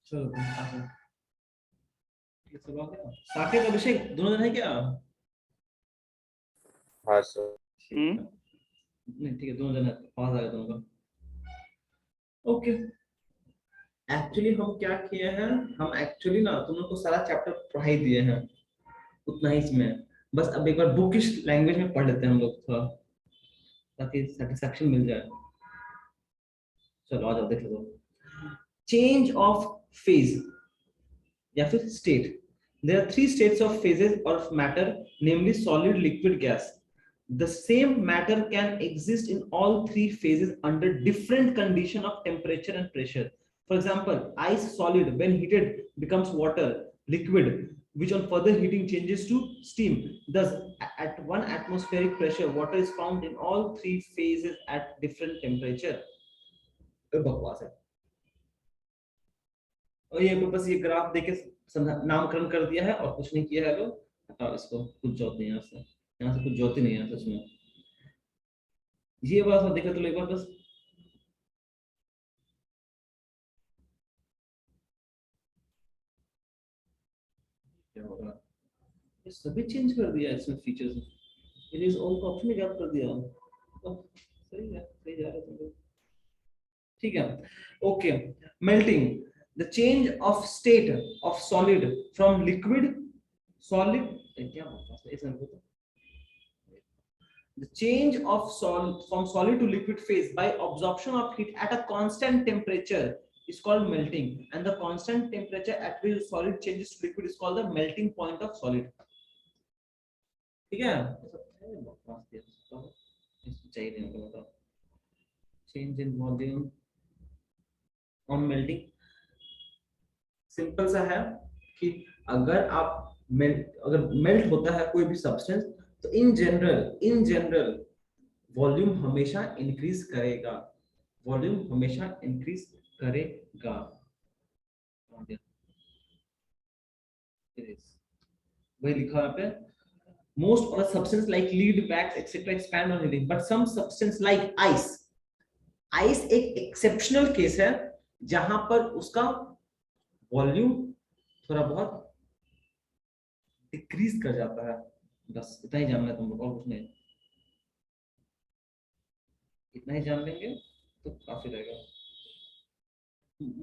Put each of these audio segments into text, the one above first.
चलो साकेत अभिषेक दोनों जन है क्या? हाँ सर। नहीं ठीक है, दोनों जन है, पास आ गया दोनों का। ओके, एक्चुअली हम क्या किए हैं, हम एक्चुअली ना तुम लोग को सारा चैप्टर पढ़ा ही दिए हैं, उतना ही इसमें। बस अब एक बार बुकिश लैंग्वेज में पढ़ लेते हैं हम लोग थोड़ा, ताकि सेटिस्फैक्शन मिल जाए। चलो आ जाओ, देख लो। चेंज ऑफ फेज या फिर state. There are three states of phases of matter, namely solid, liquid, gas. The same matter can exist in all three phases under different condition of temperature and pressure. For example, ice solid when heated becomes water, liquid, which on further heating changes to steam. Thus, at one atmospheric pressure, water is found in all three phases at different temperature. बकवास है। और ये बस ये graph देके नामकरण कर दिया है और कुछ नहीं किया है लोग। हटाओ इसको, कुछ जोत नहीं है यहाँ से कुछ जोत ही नहीं है सच में। ये बात देखा तो एक बार बस। क्या होगा, ये सभी चेंज कर दिया इसमें फीचर्स, इरेज ऑल का ऑप्शन गैप कर दिया। सही है, सही जा रहा है। ठीक है, okay. Melting, the change of state of solid from liquid solid, क्या बात है इसमें तो। The change of from solid to liquid phase by absorption of heat at a constant temperature is called melting, and the constant temperature at which solid changes to liquid is called the melting point of solid. ठीक है, change in volume on melting simple सा है कि अगर melt होता है कोई भी सब्सटेंस, तो इन जनरल वॉल्यूम हमेशा इंक्रीज करेगा, वॉल्यूम हमेशा इंक्रीज करेगा। वही लिखा है पे, most of the substance like lead, wax, etc. expand on heating, but some substance like ice एक exceptional case है जहां पर उसका वॉल्यूम थोड़ा बहुत डिक्रीज कर जाता है। बस इतना ही जानना है तुम लोग, और कुछ नहीं। इतना ही जान लेंगे तो काफी रहेगा।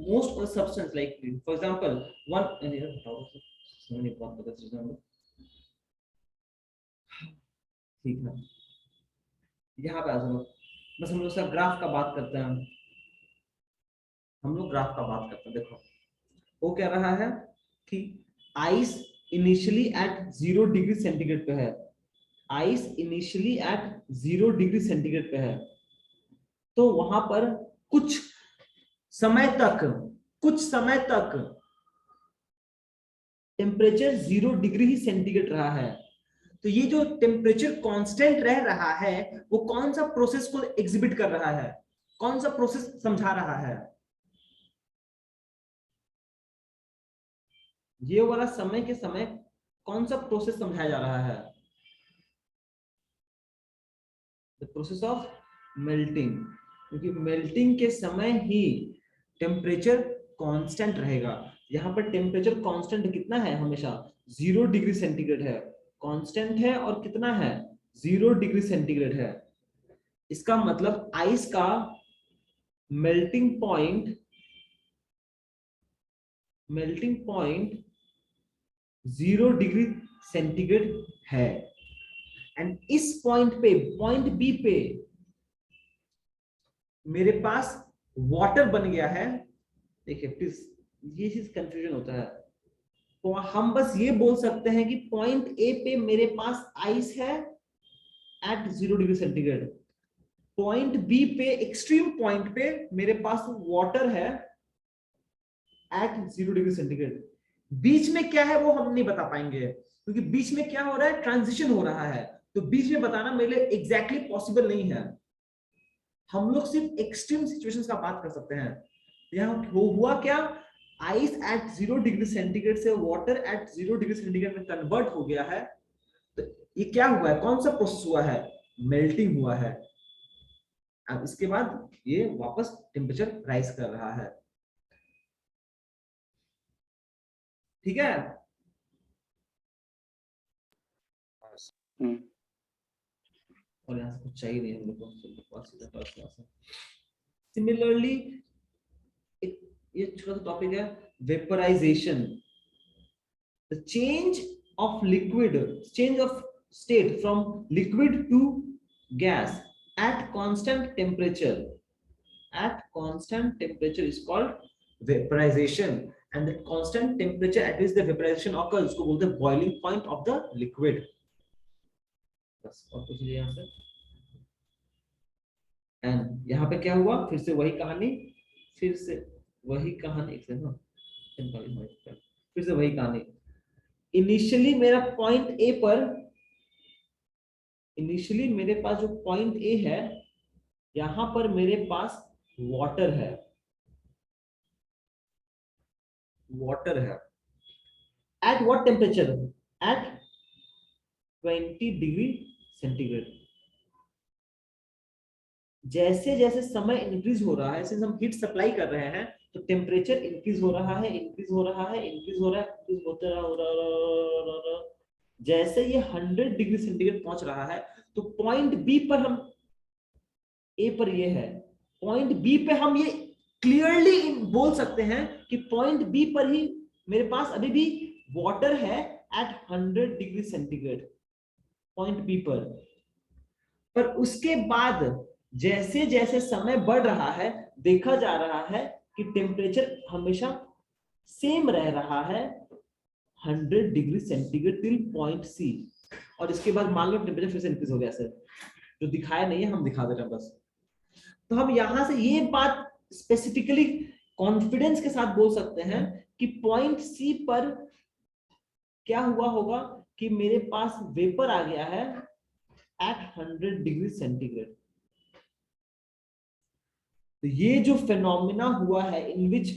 most of the substance like for example one ठीक है, यहाँ पे आ जाओ। बस हम लोग सब ग्राफ का बात करते हैं, हम लोग ग्राफ का बात करते हैं। देखो वो कह रहा है कि ice initially at 0 degree centigrade पे है, ice initially at 0 degree centigrade पे है, तो वहां पर कुछ समय तक टेम्परेचर 0 डिग्री ही सेंटीग्रेड रहा है। तो ये जो टेम्परेचर कांस्टेंट रह रहा है, वो कौन सा प्रोसेस को एग्जिबिट कर रहा है, कौन सा प्रोसेस समझा रहा है? ये वाला समय के समय कौन सा प्रोसेस समझाया जा रहा है? द प्रोसेस ऑफ मेल्टिंग, क्योंकि मेल्टिंग के समय ही टेम्परेचर कांस्टेंट रहेगा। यहाँ पर टेम्परेचर कांस्टेंट कितना है, हमेशा 0 डिग्री सेंटीग्रेड है, कांस्टेंट है, और कितना है, 0 डिग्री सेंटीग्रेड है। इसका मतलब आइस का मेल्टिंग पॉइंट 0 डिग्री सेंटीग्रेड है। एंड इस पॉइंट बी पे मेरे पास वाटर बन गया है। देखिए प्लीज, ये चीज कंफ्यूजन होता है, तो हम बस ये बोल सकते हैं कि पॉइंट ए पे मेरे पास आइस है at 0 degree centigrade, point b पे एक्सट्रीम पॉइंट पे मेरे पास वाटर है एट 0 डिग्री सेंटीग्रेड। बीच में क्या है वो हम नहीं बता पाएंगे, क्योंकि बीच में क्या हो रहा है, ट्रांजिशन हो रहा है, तो बीच में बताना मेरे लिए एग्जैक्टली पॉसिबल नहीं है। हम लोग सिर्फ एक्सट्रीम सिचुएशंस का बात कर सकते हैं। यहाँ हुआ क्या, आइस एट 0 डिग्री सेंटीग्रेड से वाटर एट 0 डिग्री सेंटीग्रेड में कन्वर्ट हो गया है। तो ये क्या हुआ है, कौन सा प्रोसेस हुआ है, मेल्टिंग हुआ है। अब इसके बाद ये वापस टेम्परेचर राइज कर रहा है। ठीक है। और यहाँ से कुछ चाहिए नहीं हम लोग को। सिमिलरली ये छोटा सा टॉपिक है vaporisation, the change of liquid, change of state from liquid to gas at constant temperature, at constant temperature is called vaporization, and the constant temperature at which the vaporization occurs उसको बोलते हैं boiling point of the liquid। बस और कुछ नहीं यहाँ से। And यहाँ पे क्या हुआ, फिर से वही कहानी, फिर से वही कहानी, फिर से वही कहानी। इनिशियली मेरा पॉइंट ए पर, इनिशियली मेरे पास जो पॉइंट ए है, यहां पर मेरे पास वाटर है, वाटर है। At what temperature, at 20 degree centigrade. जैसे जैसे समय इंक्रीज हो रहा है, सिंस हम हीट सप्लाई कर रहे हैं, तो टेम्परेचर इंक्रीज हो रहा है, इंक्रीज हो रहा है, इंक्रीज हो रहा है, इंक्रीज होता रहा। जैसे ये 100 डिग्री सेंटीग्रेड पहुंच रहा है, तो पॉइंट बी पर हम, ए पर ये है, पॉइंट बी पे हम ये क्लियरली बोल सकते हैं कि पॉइंट बी पर ही मेरे पास अभी भी वाटर है at 100 degree centigrade, point b पर उसके बाद जैसे जैसे समय बढ़ रहा है, देखा जा रहा है कि टेम्परेचर हमेशा सेम रह रहा है 100 degree centigrade till point c. और इसके बाद मान लो टेम्परेचर फिर से इंक्रीज हो गया सर, जो दिखाया नहीं है हम दिखा दे रहे हैं बस। तो हम यहां से ये बात स्पेसिफिकली कॉन्फिडेंस के साथ बोल सकते हैं कि पॉइंट सी पर क्या हुआ होगा कि मेरे पास वेपर आ गया है एट 100 डिग्री सेंटीग्रेड। तो ये जो फेनोमेना हुआ है in which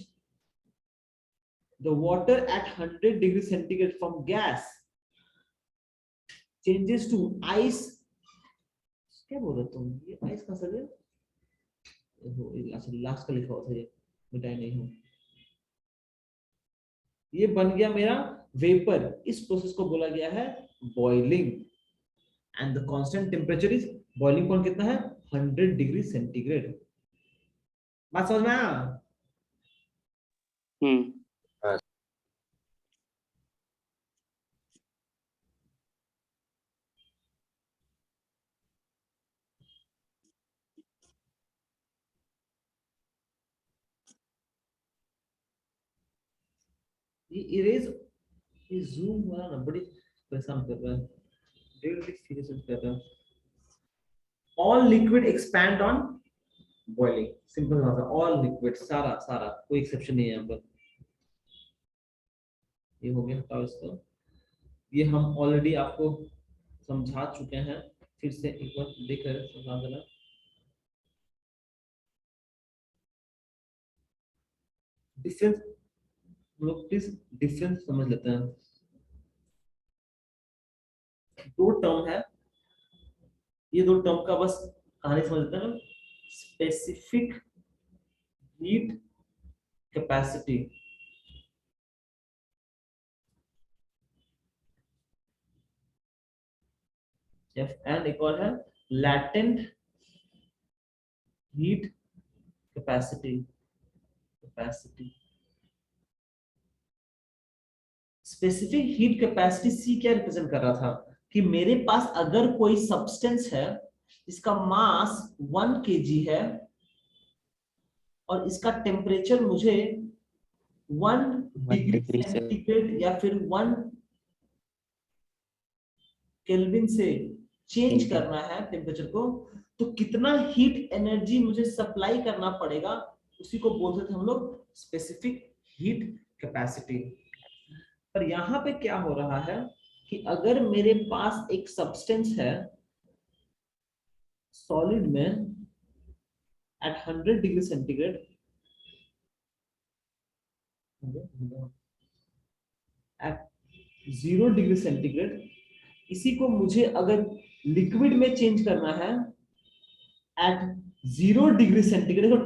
the water at 100 degree centigrade from gas changes to ice, क्या बोल रहे तुम, ये आइस का सर है, अच्छा लास्ट का लिखा हुआ था, ये मिटाई नहीं हूं, ये बन गया मेरा वेपर। इस प्रोसेस को बोला गया है boiling, and the constant temperature is, boiling point कितना है 100 डिग्री सेंटीग्रेड। बात समझ में आया? ये इरेज, ये जूम वाला ना बड़ी परेशान कर रहा है, डेली सीरियस कर रहा है। All liquid expand on boiling, simple बात है, ऑल लिक्विड, सारा सारा, कोई एक्सेप्शन नहीं है यहाँ पर। ये हो गया हटाओ इसको, ये हम ऑलरेडी आपको समझा चुके हैं, फिर से एक बार देख रहे समझा देना। डिफरेंस, हम लोग प्लीज डिफरेंस समझ लेते हैं। दो टर्म है, ये दो टर्म का बस कहानी समझ लेते हैं। स्पेसिफिक हीट कैपेसिटी, एंड एक और है latent heat capacity, capacity. Specific heat capacity c क्या रिप्रेजेंट कर रहा था कि मेरे पास अगर कोई सब्सटेंस है इसका मास 1 kg है और इसका टेम्परेचर मुझे 1 डिग्री सेंटीग्रेड या फिर 1 केल्विन से चेंज करना है टेम्परेचर को, तो कितना हीट एनर्जी मुझे सप्लाई करना पड़ेगा, उसी को बोलते थे हम लोग स्पेसिफिक हीट कैपेसिटी। पर यहाँ पे क्या हो रहा है कि अगर मेरे पास एक सब्सटेंस है सॉलिड में at 100 degree centigrade, at 0 degree centigrade, इसी को मुझे अगर लिक्विड में चेंज करना है एट 0 डिग्री सेंटीग्रेड, तो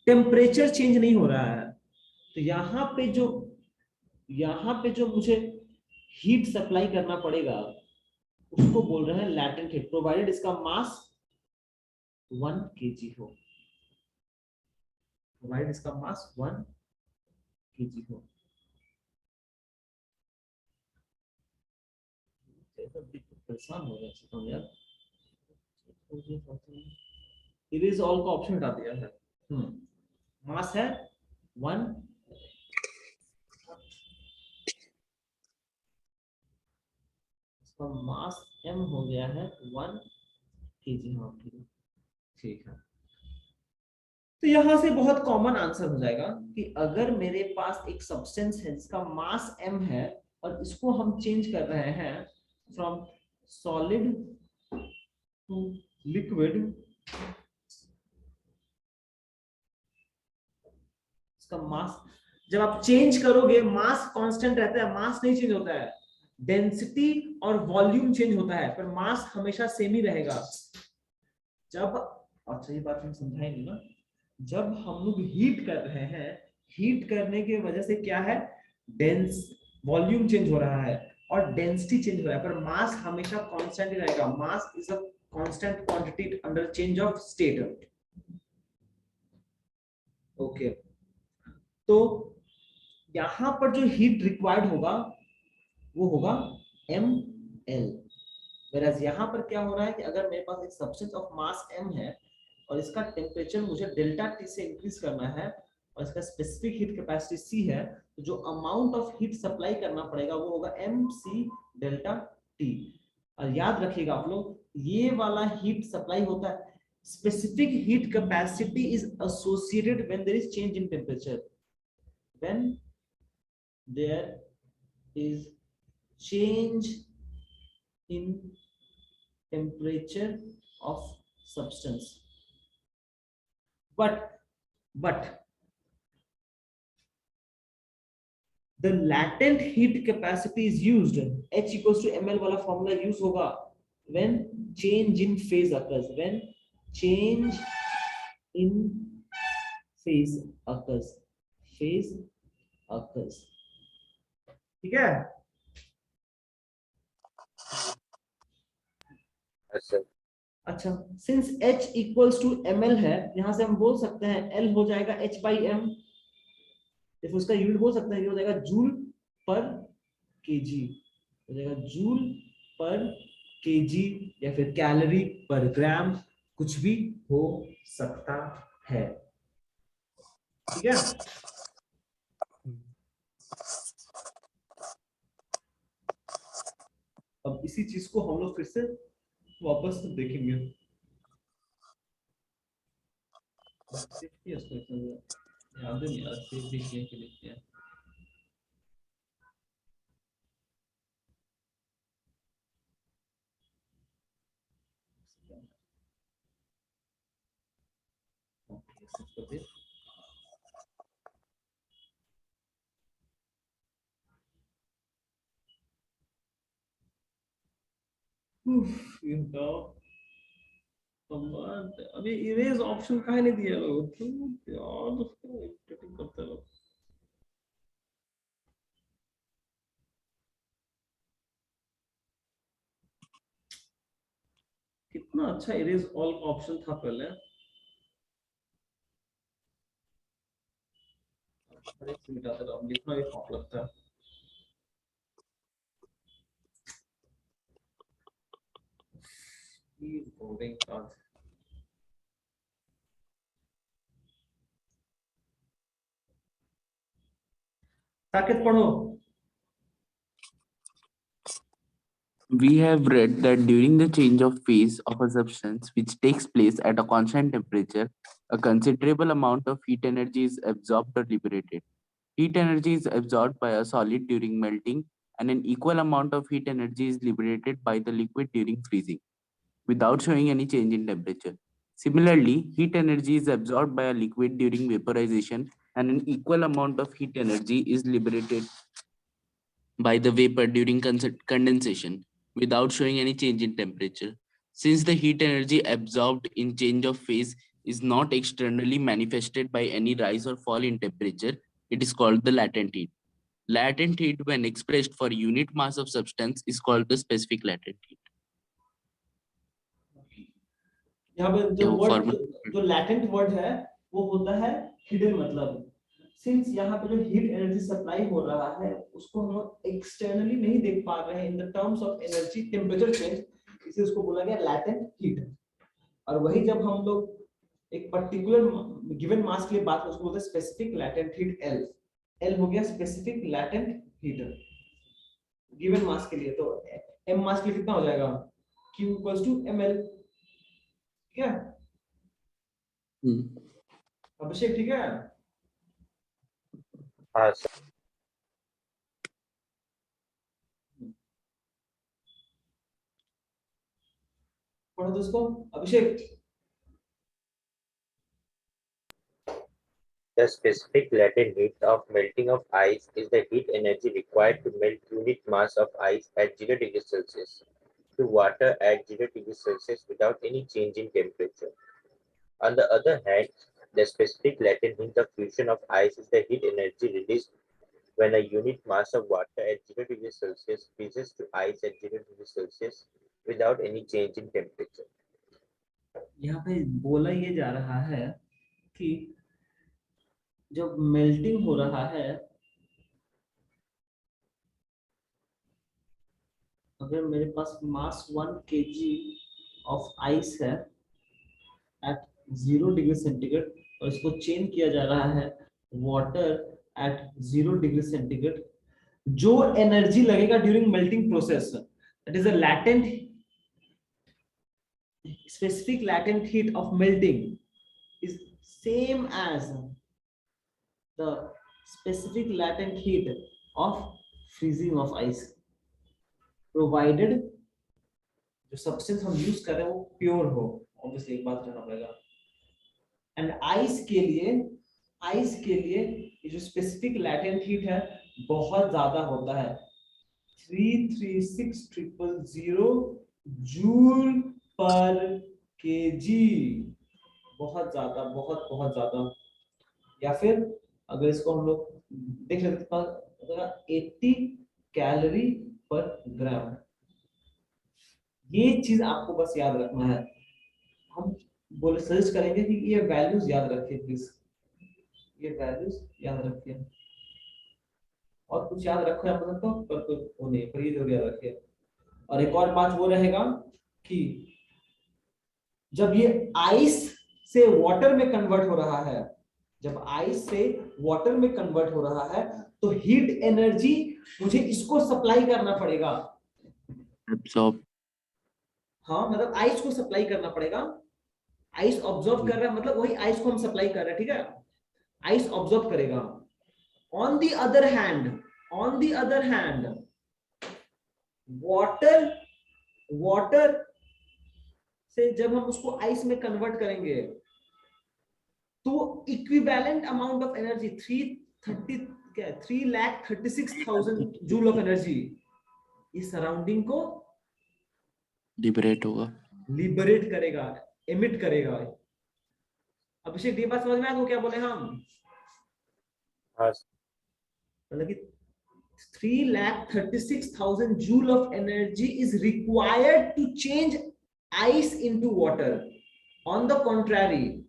टेम्परेचर चेंज नहीं हो रहा है। तो यहाँ पे जो यहाँ पे जो मुझे हीट सप्लाई करना पड़ेगा उसको बोल रहे हैं लैटेंट हीट, प्रोवाइडेड इसका मास 1 kg हो, प्रोवाइडेड इसका मास 1 kg हो। परेशान हो गया यार, इरेज ऑल का ऑप्शन हटा दिया है। मास है 1, इसका मास m हो गया है 1 kg। हाँ ठीक है। तो यहां से बहुत कॉमन आंसर हो जाएगा कि अगर मेरे पास एक सब्सटेंस है जिसका मास m है और इसको हम चेंज कर रहे हैं फ्रॉम सॉलिड टू लिक्विड, इसका मास जब आप चेंज करोगे मास कांस्टेंट रहता है, मास नहीं चेंज होता है, डेंसिटी और वॉल्यूम चेंज होता है पर मास हमेशा सेम ही रहेगा। जब, अच्छा ये बात हम समझाएंगे ना, जब हम लोग हीट कर रहे हैं, हीट करने की वजह से क्या है, डेंस वॉल्यूम चेंज हो रहा है और डेंसिटी चेंज हो रहा है पर मास हमेशा कांस्टेंट ही रहेगा। Mass is a constant quantity under change of state. Okay, तो यहां पर जो हीट रिक्वायर्ड होगा वो होगा ml, whereas यहाँ पर क्या हो रहा है कि अगर मेरे पास एक सब्सटेंस ऑफ मास m है और इसका टेम्परेचर मुझे डेल्टा टी से इंक्रीज करना है और इसका स्पेसिफिक हीट कैपेसिटी c है, तो जो अमाउंट ऑफ हीट सप्लाई करना पड़ेगा वो होगा mc डेल्टा टी। और याद रखिएगा आप लोग, ये वाला हीट सप्लाई होता है, specific heat capacity is associated when there is change in temperature, when there is change in temperature of substance, but the latent heat capacity is used, h equals to ml वाला formula use होगा when change in phase occurs, when change in phase occurs, phase occurs, ठीक है। अच्छा, since h equals to ml है, यहां से हम बोल सकते हैं l हो जाएगा h by m, देखो उसका यूनिट बोल सकते हैं, ये हो जाएगा जूल पर केजी, हो जाएगा जूल पर केजी या फिर कैलोरी पर ग्राम, कुछ भी हो सकता है, ठीक है। अब इसी चीज को हम लोग फिर से वापस देखेंगे। याद नहीं यार, सेव भी किया कि नहीं किया। अभी इरेज ऑप्शन काहे नहीं दिया लोग, यार उसको इरिटेटिंग करते हैं लोग। कितना अच्छा इरेज ऑल ऑप्शन था पहले, हर एक से मिटाते रहो, अब लिखना भी पाप लगता है। ये बोरिंग कार्ड, ताकत पढ़ो। We have read that during the change of phase of a substance which takes place at a constant temperature, a considerable amount of heat energy is absorbed or liberated. Heat energy is absorbed by a solid during melting, and an equal amount of heat energy is liberated by the liquid during freezing, without showing any change in temperature. Similarly, heat energy is absorbed by a liquid during vaporization, and an equal amount of heat energy is liberated by the vapor during condensation without showing any change in temperature. Since the heat energy absorbed in change of phase is not externally manifested by any rise or fall in temperature, it is called the latent heat. Latent heat, when expressed for unit mass of substance, is called the specific latent heat. यहाँ पे जो वो word formula जो latent word है वो होता है hidden, मतलब सिंस यहाँ पे जो हीट एनर्जी सप्लाई हो रहा है उसको हम एक्सटर्नली नहीं देख पा रहे हैं in the terms of energy temperature change, इसे उसको बोला गया लैटेंट हीट। और वही जब हम लोग एक पर्टिकुलर गिवन मास के लिए बात करते हैं उसको बोलते हैं specific latent heat. L L हो गया specific latent heat given mass के लिए। तो एम मास के लिए कितना हो जाएगा, Q इक्वल्स टू ml, ठीक है अभिषेक, ठीक है। हाँ सर। पढ़ो दोस्तों, अभिषेक। The specific latent heat of melting of ice is the heat energy required to melt unit mass of ice at 0 degrees Celsius to water at 0 degrees Celsius without any change in temperature. On the other hand, the specific latent heat of fusion of ice is the heat energy released when a unit mass of water at 0 degrees Celsius freezes to ice at 0 degrees Celsius without any change in temperature. यहाँ पे बोला ये जा रहा है कि जब melting हो रहा है, अगर मेरे पास मास 1 kg ऑफ आइस है एट 0 डिग्री सेंटीग्रेड और इसको चेंज किया जा रहा है वाटर एट 0 डिग्री सेंटीग्रेड, जो एनर्जी लगेगा during melting process that is a latent specific latent heat of melting is same as the specific latent heat of freezing of ice, provided जो substance हम use कर रहे हैं वो pure हो, obviously एक बात रहना पड़ेगा। एंड आइस के लिए ये जो स्पेसिफिक लैटेंट हीट है बहुत ज्यादा होता है, 336,000 जूल पर केजी, बहुत ज्यादा, बहुत बहुत ज्यादा। या फिर अगर इसको हम लोग देख लेते हैं 80 कैलोरी पर ग्राम। ये चीज आपको बस याद रखना है, हम बोले सजेस्ट करेंगे कि ये वैल्यूज याद रखिए प्लीज, ये वैल्यूज याद रखिए। और कुछ याद रखो या मतलब तो पर कोई वो नहीं, पर ये जरूर याद रखिए। और एक और बात वो रहेगा कि जब ये आइस से वाटर में कन्वर्ट हो रहा है, जब आइस से वाटर में कन्वर्ट हो रहा है तो हीट एनर्जी मुझे इसको सप्लाई करना पड़ेगा, absorb. हाँ मतलब आइस को सप्लाई करना पड़ेगा। आइस ऑब्जॉर्व कर रहा है मतलब वही आइस को हम सप्लाई कर रहे हैं, ठीक है, आइस ऑब्जॉर्व करेगा। On the other hand water से जब हम उसको आइस में कन्वर्ट करेंगे तो equivalent amount of energy 336,000 joule of energy इस सराउंडिंग को लिबरेट होगा, लिबरेट करेगा, एमिट करेगा। अभिषेक ये बात समझ में आया तो क्या बोले हम, हाँ मतलब कि 336,000 joule of energy is required to change ice into water. On the contrary,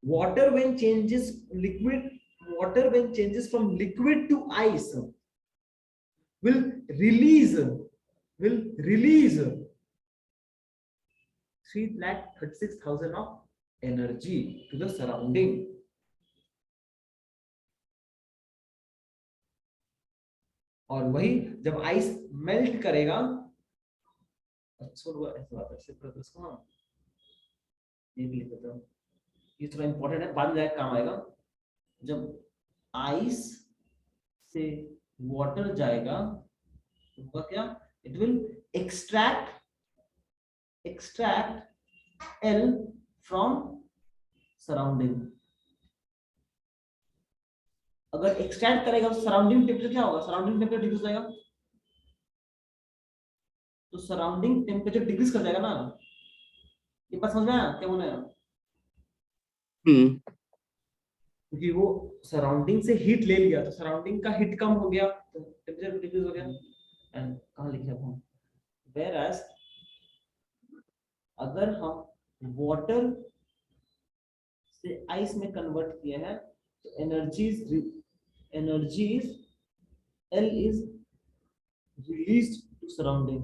water when changes from liquid to ice will release 336,000 of energy to the surrounding. और वही जब आइस मेल्ट करेगा, ये भी लिख देता हूं, ये थोड़ा इंपॉर्टेंट है, बाद में जाके काम आएगा। जब आइस से वाटर जाएगा तो होगा क्या, it will extract L from surrounding. अगर एक्सट्रैक्ट करेगा तो सराउंडिंग टेम्परेचर क्या होगा, सराउंडिंग टेम्परेचर डिक्रीज हो जाएगा, तो सराउंडिंग टेम्परेचर डिक्रीज कर जाएगा ना। ये बात समझ में आया क्या बोल रहे हैं? क्योंकि वो सराउंडिंग से हीट ले लिया, तो सराउंडिंग का हीट कम हो गया तो टेम्परेचर डिक्रीज हो गया। एंड कहाँ लिखे हम, वेयर एज अगर हम वाटर से आइस में कन्वर्ट किए हैं तो energies L is released to surrounding,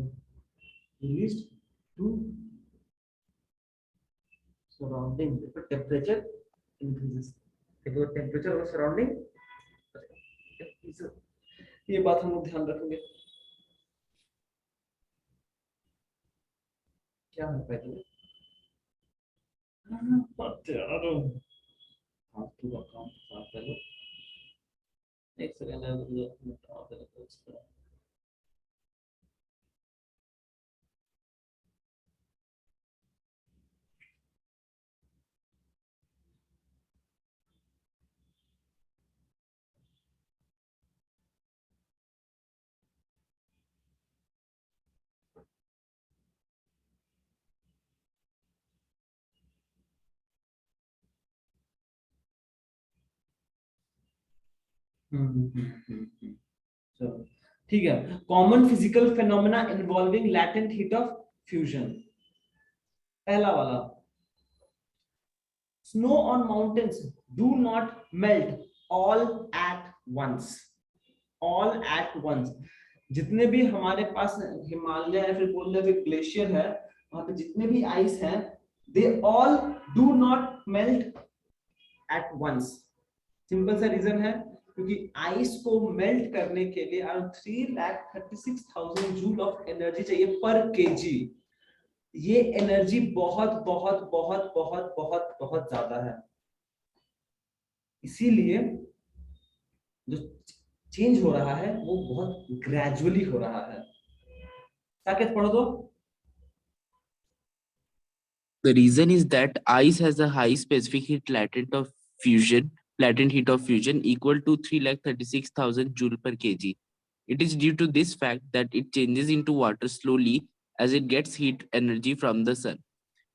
released to surrounding, the temperature increases, the temperature of surrounding, ये बात हम लोग ध्यान रखेंगे। क्या है पहले फालतू का काम साफ कर लो, एक सेकंड है तो चलो ठीक है। Common physical phenomena involving latent heat of fusion, पहला वाला, snow on mountains do not melt all at once, all at once। जितने भी हमारे पास हिमालय है, फिर बोल रहे फिर ग्लेशियर है, वहां पे जितने भी आइस हैं, they all do not melt at once। Simple सा रीजन है क्योंकि आइस को मेल्ट करने के लिए अराउंड 3,36,000 जूल ऑफ एनर्जी चाहिए पर केजी। ये एनर्जी बहुत बहुत बहुत बहुत बहुत बहुत ज्यादा है, इसीलिए जो चेंज हो रहा है वो बहुत ग्रेजुअली हो रहा है। साकेत पढ़ो तो। The reason is that ice has a high specific heat latent heat of fusion equal to 3,36,000 joule per kg. It is due to this fact that it changes into water slowly as it gets heat energy from the sun.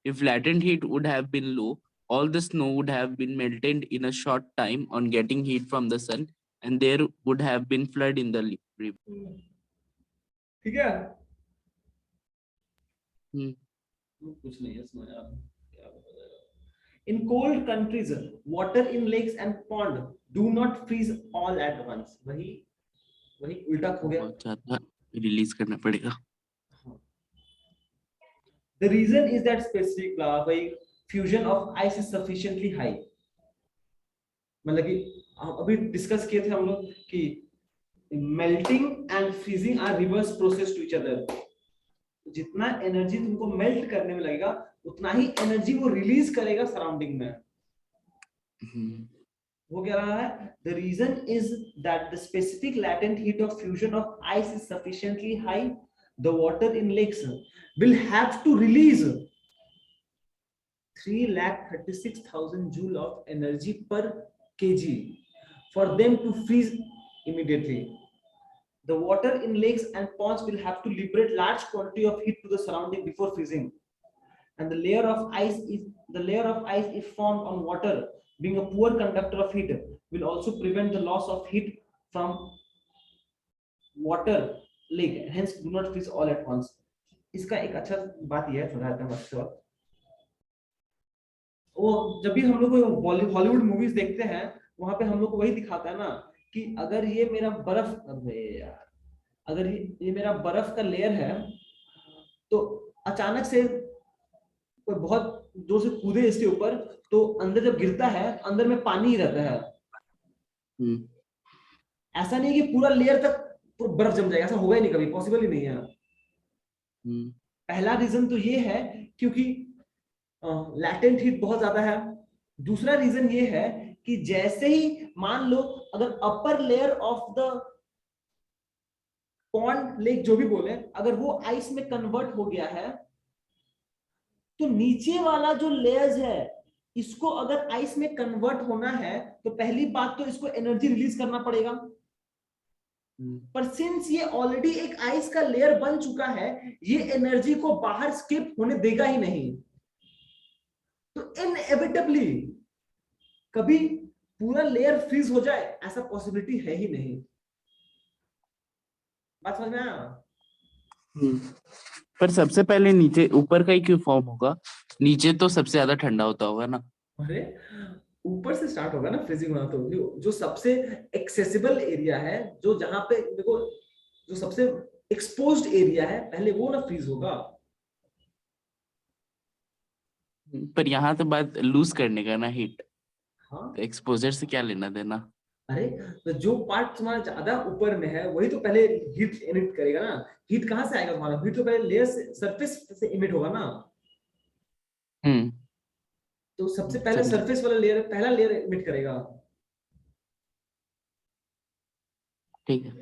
If latent heat would have been low, all the snow would have been melted in a short time on getting heat from the sun, and there would have been flood in the river. ठीक है। कुछ नहीं है इसमें यार, क्या बताएगा। In cold countries, water in lakes and pond do not freeze all at once। वही उल्टा हो गया। बहुत ज्यादा रिलीज करना पड़ेगा। The reason is that specific भाई fusion of ice is sufficiently high। मतलब कि अभी डिस्कस किए थे हम लोग कि melting and freezing are reverse process to each other। जितना एनर्जी तुमको मेल्ट करने में लगेगा उतना ही एनर्जी वो रिलीज करेगा सराउंडिंग में। वो कह रहा है the reason is that the specific latent heat of fusion of ice is sufficiently high, the water in lakes will have to release 3,36,000 joule of energy per kg for them to freeze immediately। The water in lakes and ponds will have to liberate large quantity of heat to the surrounding before freezing, and the layer of ice if formed on water, being a poor conductor of heat, will also prevent the loss of heat from water lake, hence do not freeze all at once। इसका एक अच्छा बात यह है, सुना था बच्चों, वो जब भी हम लोग हॉलीवुड मूवीज देखते हैं वहां पे हम लोग को वही दिखाता है ना कि अगर ये मेरा बर्फ का लेयर है तो अचानक से कोई बहुत जोर से कूदे इसके ऊपर तो अंदर जब गिरता है अंदर में पानी ही रहता है। ऐसा नहीं कि पूरा लेयर तक पूरा बर्फ जम जाएगा, ऐसा होगा ही नहीं, कभी पॉसिबल ही नहीं है। पहला रीजन तो ये है क्योंकि लैटेंट हीट बहुत ज्यादा है। दूसरा रीजन ये है कि जैसे ही मान लो अगर upper layer of the pond lake जो भी बोले अगर वो आइस में कन्वर्ट हो गया है तो नीचे वाला जो लेयर्स है इसको अगर आइस में कन्वर्ट होना है तो पहली बात तो इसको एनर्जी रिलीज करना पड़ेगा। पर सिंस ये ऑलरेडी एक आइस का लेयर बन चुका है ये एनर्जी को बाहर स्किप होने देगा ही नहीं, तो इनएविटेबली कभी पूरा लेयर फ्रीज हो जाए ऐसा पॉसिबिलिटी है ही नहीं। बात समझ में आया? हम्म, पर सबसे पहले नीचे ऊपर का ही क्यों फॉर्म होगा? नीचे तो सबसे ज्यादा ठंडा होता होगा ना। अरे ऊपर से स्टार्ट होगा ना फ्रीजिंग होना, तो जो सबसे एक्सेसिबल एरिया है, जो जहां पे देखो जो सबसे एक्सपोज्ड एरिया है पहले वो ना फ्रीज होगा। पर यहाँ तो बात लूज करने का ना हीट, हाँ तो एक्सपोजर से क्या लेना देना। अरे तो जो पार्ट तुम्हारा ज्यादा ऊपर में है वही तो पहले हीट एमिट करेगा ना। हीट कहाँ से आएगा तुम्हारा? हीट तो पहले लेयर से, सरफेस से एमिट होगा ना। हम्म, तो सबसे पहले समझा। सरफेस वाला लेयर, पहला लेयर एमिट करेगा। ठीक है।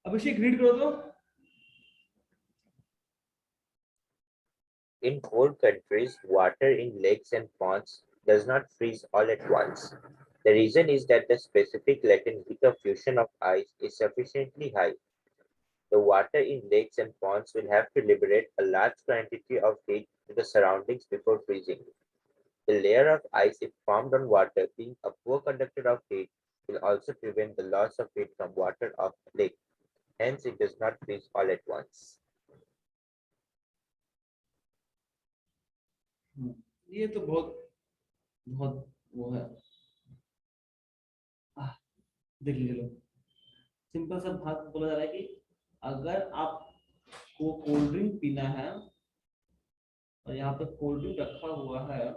अभिषेक रीड करो तो। In cold countries, water in lakes and ponds does not freeze all at once. The reason is that the specific latent heat of fusion of ice is sufficiently high. The water in lakes and ponds will have to liberate a large quantity of heat to the surroundings before freezing. The layer of ice, if formed on water, being a poor conductor of heat, will also prevent the loss of heat from water of the lake. Hence, it does not freeze all at once. ये तो बहुत बहुत वो है। देख लीजिए लो, simple सा बात बोला जा रहा है कि अगर आपको कोल्ड ड्रिंक पीना है और यहाँ पे कोल्ड ड्रिंक रखा हुआ है,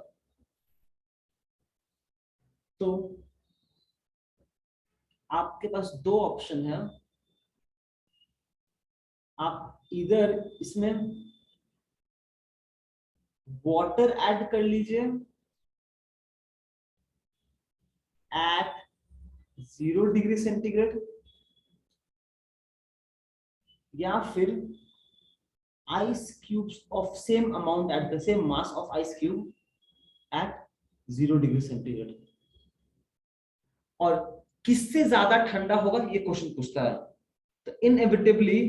तो आपके पास दो ऑप्शन है। आप इधर इसमें वाटर ऐड कर लीजिए एट 0 डिग्री सेंटीग्रेड, या फिर ice cubes of same amount at the same mass of ice cube at 0 degree centigrade. और किससे ज्यादा ठंडा होगा ये क्वेश्चन पूछता है। तो इनएविटेबली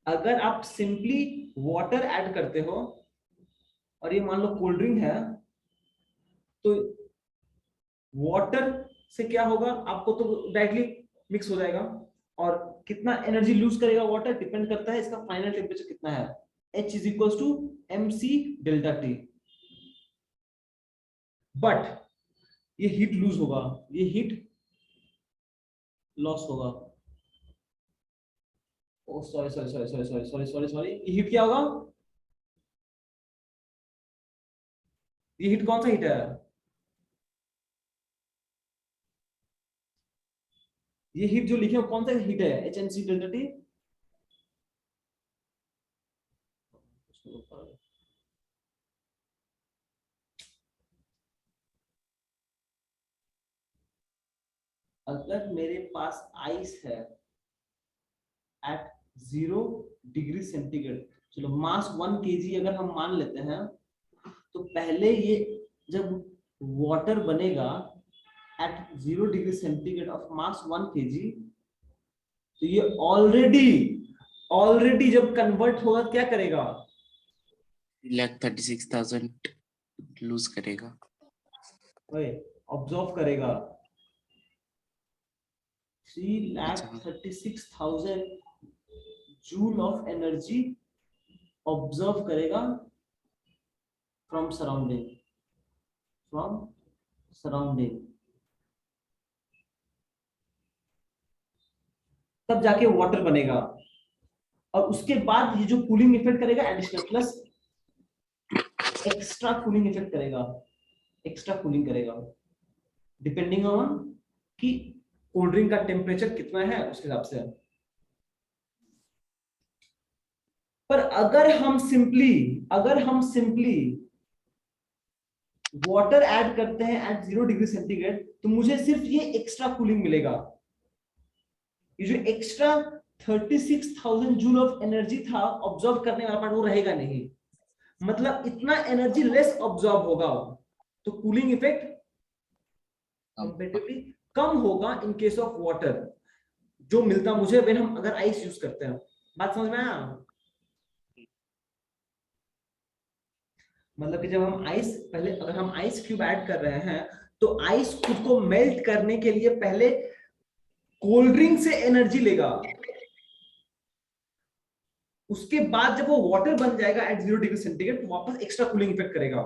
अगर आप सिंपली वाटर ऐड करते हो और ये मान लो कोल्ड ड्रिंक है, तो वाटर से क्या होगा, आपको तो डायरेक्टली मिक्स हो जाएगा। और कितना एनर्जी लूज करेगा वाटर डिपेंड करता है इसका फाइनल टेम्परेचर कितना है, H is equal to MC delta T। But ये हीट लूज होगा, ये हीट लॉस होगा। Oh sorry sorry sorry sorry sorry sorry sorry sorry, ये हीट क्या होगा? ये हीट कौन सा हीट है? ये हीट जो लिखे हो कौन सा हीट है? HNC delta T। अगर मेरे पास आइस है एट 0 डिग्री सेंटीग्रेड, चलो मास 1 kg अगर हम मान लेते हैं, तो पहले ये जब वाटर बनेगा at 0 degree centigrade of mass 1 kg, तो ये ऑलरेडी ऑलरेडी जब कन्वर्ट होगा क्या करेगा? 3,36,000 लूज करेगा। ऑब्जॉर्व करेगा 3,36,000 जूल ऑफ एनर्जी ऑब्जर्व करेगा फ्रॉम सराउंडिंग। तब जाके वाटर बनेगा। और उसके बाद ये जो कूलिंग इफेक्ट करेगा additional plus extra cooling effect करेगा, एक्स्ट्रा कूलिंग करेगा डिपेंडिंग ऑन कि कोल्ड ड्रिंक का टेम्परेचर कितना है उसके हिसाब से। पर अगर हम सिंपली वाटर ऐड करते हैं एट 0 डिग्री सेंटीग्रेड, तो मुझे सिर्फ ये एक्स्ट्रा कूलिंग मिलेगा। ये जो एक्स्ट्रा 36,000 जूल ऑफ एनर्जी था ऑब्जॉर्व करने वाला पार्ट, वो रहेगा नहीं। मतलब इतना एनर्जी लेस ऑब्जॉर्व होगा, तो कूलिंग इफेक्ट कंपैरेटिवली कम होगा इन केस ऑफ वाटर, जो मिलता मुझे व्हेन हम अगर आइस यूज करते हैं। बात समझ में आया? मतलब कि जब हम आइस, पहले अगर हम आइस क्यूब ऐड कर रहे हैं तो आइस खुद को मेल्ट करने के लिए पहले कोल्ड ड्रिंक से एनर्जी लेगा, उसके बाद जब वो वाटर बन जाएगा एट 0 डिग्री सेंटीग्रेड तो वापस एक्स्ट्रा कूलिंग इफेक्ट करेगा।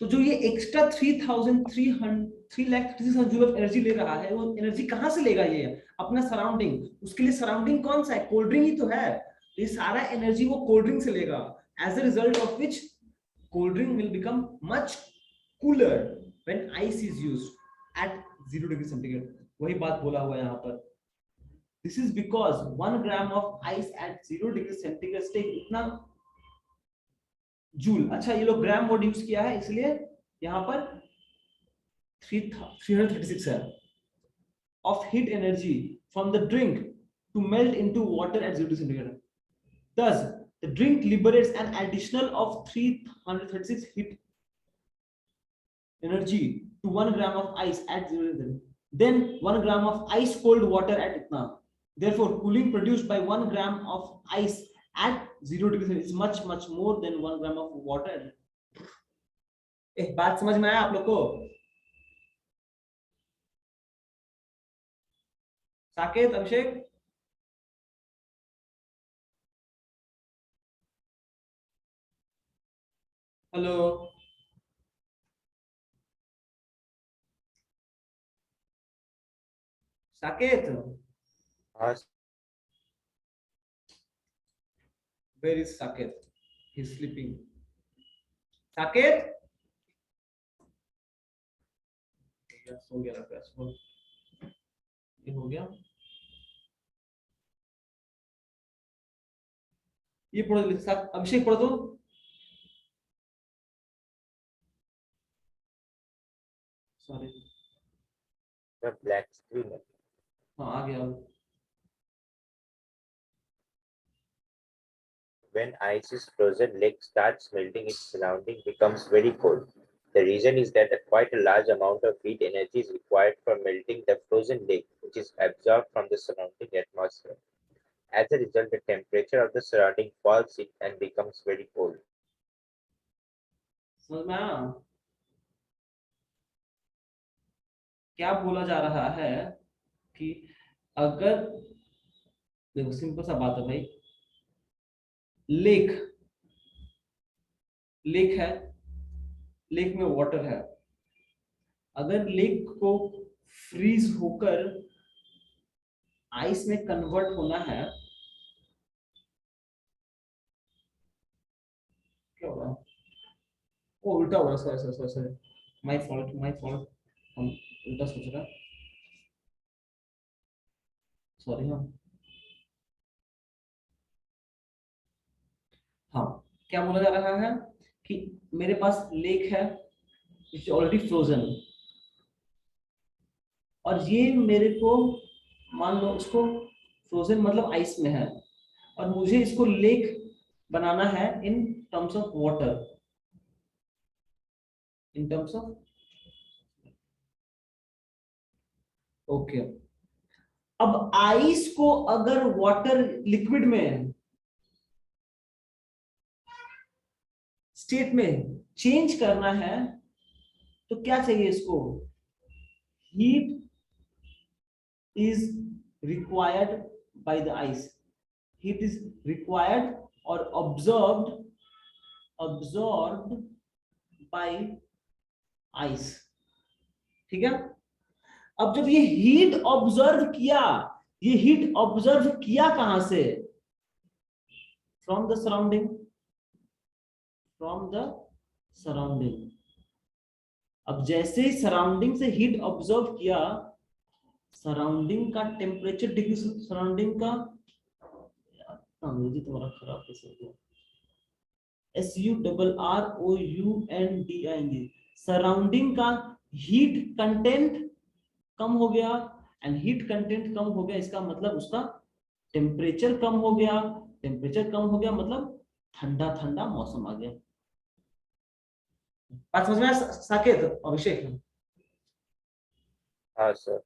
तो जो ये एक्स्ट्रा 3,336 जूल ऑफ एनर्जी ले रहा है, वो एनर्जी कहां से लेगा? ये अपना सराउंडिंग, उसके लिए सराउंडिंग कौन सा है? कोल्ड ड्रिंक ही तो है। ये सारा एनर्जी वो कोल्ड ड्रिंक से लेगा, as a result of which cold drink will become much cooler when ice is used at 0 degree centigrade. वही बात बोला हुआ है यहाँ पर। This is because 1 gram of ice at 0 degree centigrade take इतना जूल। अच्छा, ये लोग ग्राम वर्ड यूज किया है इसलिए यहाँ पर 336 है of heat energy from the drink to melt into water at 0 centigrade. Thus, the drink liberates an additional of 336 heat energy to 1 gram of ice at 0 centigrade. Then 1 gram of ice cold water at itna. Therefore, cooling produced by 1 gram of ice at 0 degree Celsius is much more than 1 gram of water. एक बात समझ में आया आप लोग को? Saket, Abhishek, hello, Saket, where is Saket? He's sleeping. Saket? सो गया लगता है। ये हो गया, ये पढ़ो अभिषेक पढ़ दो। सॉरी, ब्लैक स्क्रीन है। हाँ आ गया। When ice is frozen, lake starts melting, its surrounding becomes very cold. The reason is that quite a large amount of heat energy is required for melting the frozen lake, which is absorbed from the surrounding atmosphere. As a result, the temperature of the surrounding falls and becomes very cold. समझ में आया क्या बोला जा रहा है? कि अगर, देखो सिंपल सा बात है भाई, लेक, लेक है, लेक में वाटर है, अगर लेक को फ्रीज होकर आइस में कन्वर्ट होना है, क्या होगा? वो उल्टा हो रहा, sorry sorry sorry sorry, my fault my fault, हम उल्टा सोच रहा, सॉरी। हाँ, क्या बोला जा रहा है कि मेरे पास लेक है इट्स ऑलरेडी फ्रोजन, और ये मेरे को, मान लो इसको फ्रोजन मतलब आइस में है, और मुझे इसको लेक बनाना है in terms of water, in terms of, okay. अब आइस को अगर वाटर लिक्विड में स्टेट में चेंज करना है तो क्या चाहिए इसको? Heat is required by the ice, heat is required or absorbed by ice, ठीक है। अब जब ये हीट ऑब्जर्व किया, ये हीट ऑब्जर्व किया कहां से? From the surrounding, from the surrounding. अब जैसे ही सराउंडिंग से हीट ऑब्जर्व किया, सराउंडिंग का टेम्परेचर डिग्री, सराउंडिंग का, अंग्रेजी तुम्हारा खराब कैसे हो गया, SURROUNDING, सराउंडिंग का हीट कंटेंट कम हो गया, एंड हीट कंटेंट कम हो गया इसका मतलब उसका टेम्परेचर कम हो गया, टेम्परेचर कम हो गया मतलब ठंडा ठंडा मौसम आ गया। बात समझ में आया साकेत, अभिषेक? हाँ सर।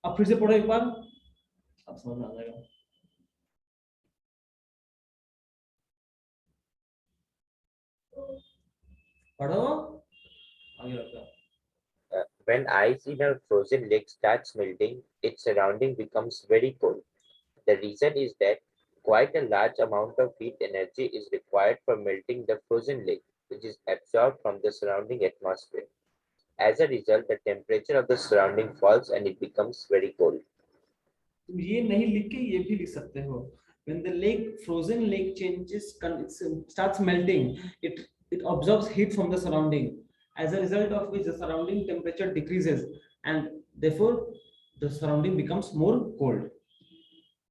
अब फिर से पढ़ो एक बार, अब समझ में आ जाएगा। पढ़ो आगे रखो। When ice in a frozen lake starts melting, its surrounding becomes very cold. The reason is that quite a large amount of heat energy is required for melting the frozen lake, which is absorbed from the surrounding atmosphere. As a result, the temperature of the surrounding falls and it becomes very cold. तुम ये नहीं लिख के ये भी लिख सकते हो, when the lake frozen lake changes starts melting, it absorbs heat from the surrounding, as a result of which the surrounding temperature decreases and therefore the surrounding becomes more cold.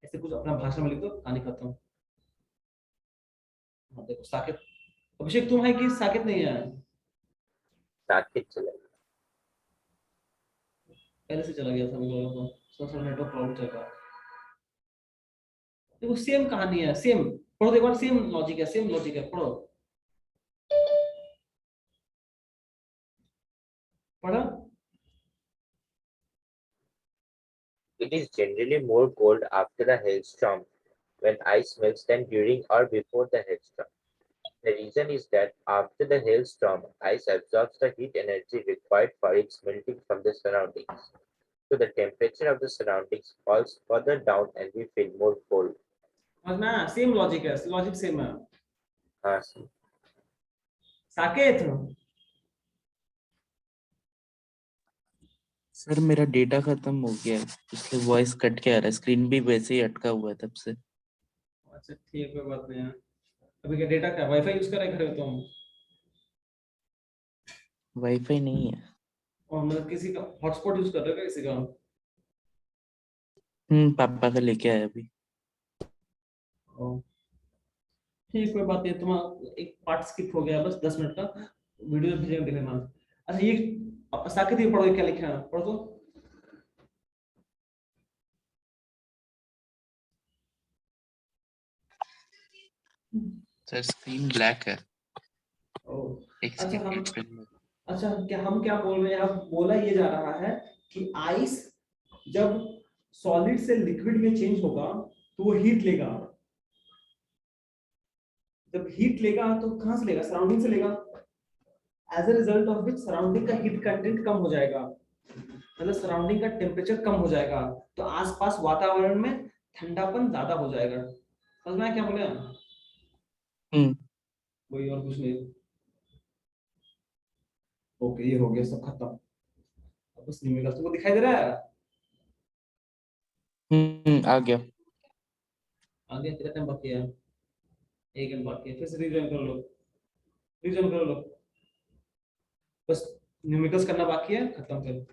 ऐसे कुछ अपना भाषा में लिख दो, कहानी खत्म। हाँ देखो साकेत, अभिषेक तुम है कि साकेत नहीं है? साकेत चला गया। पहले से चला गया था, मुझे लगा सोशल नेटवर्क प्रॉब्लम चल रहा है। देखो सेम कहानी है, सेम पढ़ो एक बार, सेम लॉजिक है, सेम लॉजिक है, पढ़ो पढ़ा। It is generally more cold after a hailstorm when ice melts than during or before the hailstorm. The reason is that after the hailstorm, ice absorbs the heat energy required for its melting from the surroundings. So the temperature of the surroundings falls further down and we feel more cold. समझना, same logic है, logic same है। Saket sir मेरा data खत्म हो गया है, इसलिए voice cut के आ रहा है, स्क्रीन भी वैसे ही अटका हुआ है तब से। अच्छा ठीक है, कोई बात नहीं है। अभी क्या डेटा क्या वाईफाई यूज कर रहे घर में तुम? वाईफाई नहीं है। और मतलब किसी का हॉटस्पॉट यूज कर रहे हो क्या किसी का? पापा का लेके आया अभी। ओ, ठीक कोई बात नहीं, तुम्हारा एक पार्ट स्किप हो गया बस 10 मिनट का, वीडियो भेजेंगे देख लेना। अच्छा ये साकेत ये पढ़ो, ये क्या लिखा है पढ़ो तो। सर स्क्रीन ब्लैक है। ओ एक अच्छा सेकंड। अच्छा हम क्या बोल रहे हैं, अब बोला ये जा रहा है कि आइस जब सॉलिड से लिक्विड में चेंज होगा तो वो हीट लेगा। जब हीट लेगा तो कहां से लेगा? सराउंडिंग से लेगा। As a result of which surrounding का हीट कंटेंट कम हो जाएगा, मतलब सराउंडिंग का टेम्परेचर कम हो जाएगा, तो आसपास वातावरण में ठंडापन ज्यादा हो जाएगा। समझ में आया क्या बोले? कोई और कुछ नहीं। ओके ये हो गया सब खत्म। अब बस नहीं मिला, तुमको दिखाई दे रहा है? आ गया। आगे कितना टाइम बाकी है? 1 घंटा बाकी है, फिर से रिविजन कर लो, रिविजन कर लो, बस न्यूमेरिकल्स करना बाकी है, खत्म कर।